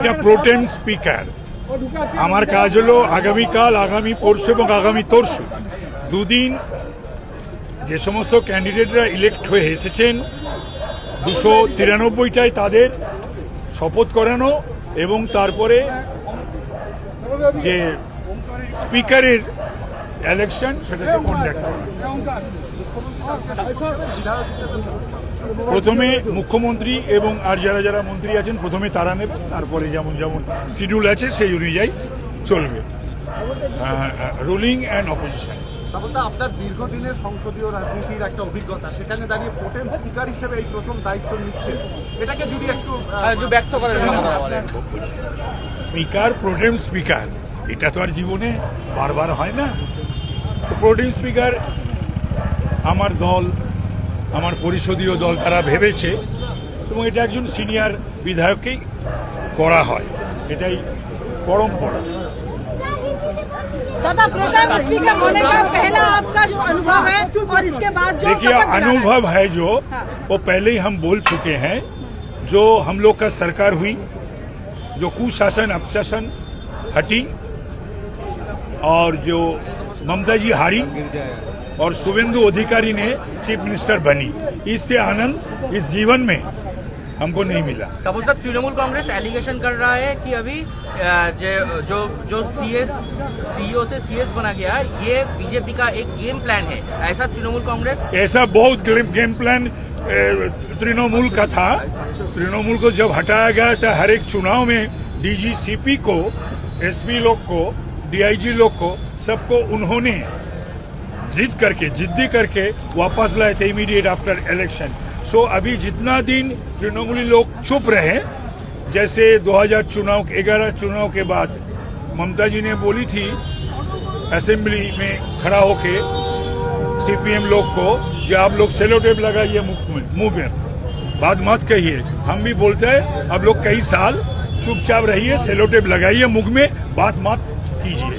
এটা প্রোটেম স্পিকার আমার কাজ হলো আগামীকাল, আগামী পরশু এবং আগামী তরশু দুদিন যে সমস্ত ক্যান্ডিডেটরা ইলেক্ট হয়ে এসেছেন 293টায় তাদের শপথ করানো এবং তারপরে যে স্পিকারের ইলেকশন সেটাকে কন্ডাক্ট করা। প্রথমে মুখ্যমন্ত্রী এবং আর যারা যারা মন্ত্রী আছেন প্রথমে তারা নেবে, তারপরে যেমন যেমন শিডিউল আছে সেই অনুযায়ী চলবে রুলিং অ্যান্ড অপোজিশন। আপনার দীর্ঘদিনের সংসদীয় রাজনীতির একটা অভিজ্ঞতা, সেখানে দাঁড়িয়ে প্রোটেম স্পিকার হিসেবে এই প্রথম দায়িত্ব নিচ্ছে, এটাকে যদি একটু ব্যক্ত করেন। স্পিকার, প্রোটেম স্পিকার, এটা তো আর জীবনে বারবার হয় না। প্রোটেম স্পিকার আমার দল, আমার পরিষদীয় দল তারা ভেবেছে এবং এটা একজন সিনিয়র বিধায়ককেই করা হয়, এটাই পরম্পরা। दादा, प्रोटेम स्पीकर होने का पहला आपका जो अनुभव है और इसके बाद जो देखिए अनुभव है जो वो पहले ही हम बोल चुके हैं। जो हम लोग का सरकार हुई, जो कुशासन अपशासन हटी और जो ममता जी हारी और शुभेंदु अधिकारी ने चीफ मिनिस्टर बनी, इससे आनंद इस जीवन में हमको नहीं मिला। तब तक तृणमूल कांग्रेस एलिगेशन कर रहा है कि अभी जो सीईओ से सीएस बना गया ये बीजेपी का एक गेम प्लान है, ऐसा तृणमूल कांग्रेस? ऐसा बहुत गेम प्लान तृणमूल का था। तृणमूल को जब हटाया गया था हर एक चुनाव में डीजी सीपी को, एसपी लोग को, डीआईजी लोग को, सबको उन्होंने जिद्दी करके वापस लाए थे इमीडिएट आफ्टर इलेक्शन। सो अभी जितना दिन तृणमूली लोग चुप रहे, जैसे 2011 चुनाव के बाद ममता जी ने बोली थी असेंबली में खड़ा होके सीपीएम लोग को कि आप लोग सेलो टेप लगाइए मुंह में, बात मत कहिए। हम भी बोलते हैं अब लोग कई साल चुपचाप रहिए, सेलो टेप लगाइए मुंह में, बात मत कीजिए।